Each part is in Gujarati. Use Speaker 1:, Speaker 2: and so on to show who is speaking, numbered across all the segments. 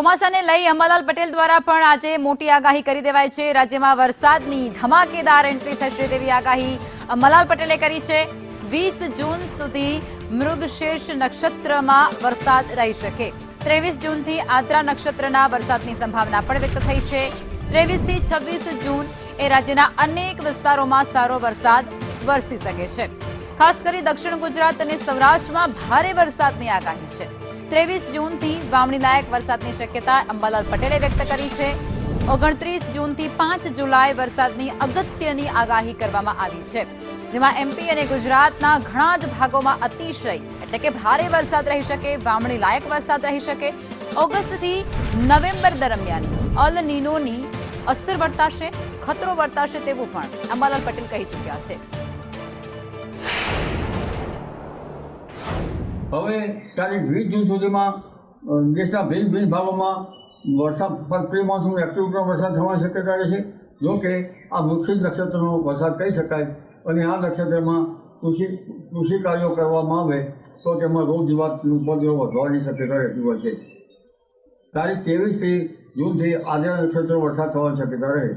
Speaker 1: ચોમાસાને લઈ અંબાલાલ પટેલ દ્વારા પણ આજે મોટી આગાહી કરી દેવાઈ છે। રાજ્યમાં વરસાદની ધમાકેદાર એન્ટ્રી થશે તેવી આગાહી અંબાલાલ પટેલે કરી છે। 20 જૂન સુધી મૃગશીર્ષ નક્ષત્રમાં વરસાદ રહી શકે। 23 જૂનથી આદ્રા નક્ષત્રના વરસાદની સંભાવના પણ વ્યક્ત થઈ છે। 23 થી 26 જૂન એ રાજ્યના અનેક વિસ્તારોમાં સારો વરસાદ વરસી શકે છે। ખાસ કરી દક્ષિણ ગુજરાત અને સૌરાષ્ટ્રમાં ભારે વરસાદની આગાહી છે। 23 જૂનથી વાવણી લાયક વરસાદની શક્યતા અંબાલાલ પટેલે વ્યક્ત કરી છે। 29 જૂનથી 5 જુલાઈ વરસાદની અગત્યની આગાહી કરવામાં આવી છે, જેમાં એમપી અને ગુજરાતના ઘણા જ ભાગોમાં અતિશય એટલે કે ભારે વરસાદ રહી શકે, વાવણી લાયક વરસાદ રહી શકે। ઓગસ્ટથી નવેમ્બર દરમિયાન અલ નીનોની અસર વર્તાશે, ખતરો વર્તાશે તેવું પણ અંબાલાલ પટેલ કહી ચૂક્યા છે।
Speaker 2: હવે તારીખ 20 જૂન સુધીમાં દેશના ભિન્ન ભિન્ન ભાગોમાં વરસાદ પર પ્રી મોન્સૂન એક્ટિવ વરસાદ થવાની શક્યતા રહે છે। જો કે આ મૃગશીર્ષ નક્ષત્રનો વરસાદ કહી શકાય અને આ નક્ષત્રમાં કૃષિ કાર્યો કરવામાં આવે તો તેમાં રોગ જીવાતનું ઉપદ્રવ વધવાની શક્યતા રહેતી હોય છે। તારીખ 23 જૂનથી આદ્રા નક્ષત્ર વરસાદ થવાની શક્યતા રહે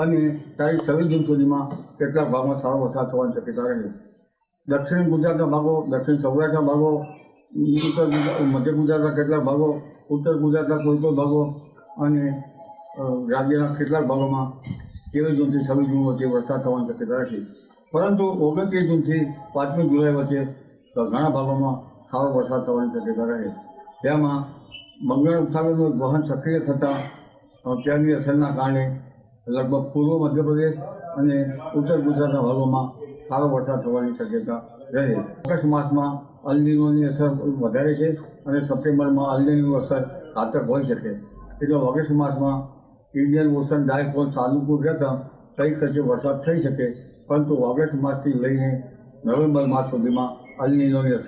Speaker 2: અને તારીખ 26 જૂન સુધીમાં કેટલાક ભાગમાં સારો વરસાદ થવાની શક્યતા રહે। દક્ષિણ ગુજરાતના ભાગો, દક્ષિણ સૌરાષ્ટ્રના ભાગો, ઉત્તર મધ્ય ગુજરાતના કેટલાક ભાગો, ઉત્તર ગુજરાતના કોઈ ભાગો અને રાજ્યના કેટલાક ભાગોમાં 23 જૂનથી 26 જૂન વચ્ચે વરસાદ થવાની શક્યતા રહેશે। પરંતુ 29 જૂનથી 5મી જુલાઈ વચ્ચે ઘણા ભાગોમાં સારો વરસાદ થવાની શક્યતા રહે। તેમાં બંગાળ ઉપસાગરનું વહન સક્રિય થતાં ત્યાંની અસરના કારણે લગભગ પૂર્વ મધ્યપ્રદેશ અને ઉત્તર ગુજરાતના ભાગોમાં સારો વરસાદ થવાની શક્યતા રહે। ઓગસ્ટ માસમાં અલ નીનોની અસર વધારે છે અને સપ્ટેમ્બરમાં અલ નીનોની અસર ઘાતક હોઈ શકે। એટલે ઓગસ્ટ માસમાં ઇન્ડિયન ઓશન ડાયપોલ સાનુકૂળ રહેતા કંઈક કશે વરસાદ થઈ શકે, પરંતુ ઓગસ્ટ માસથી લઈને નવેમ્બર માસ સુધીમાં અલ નીનોની અસર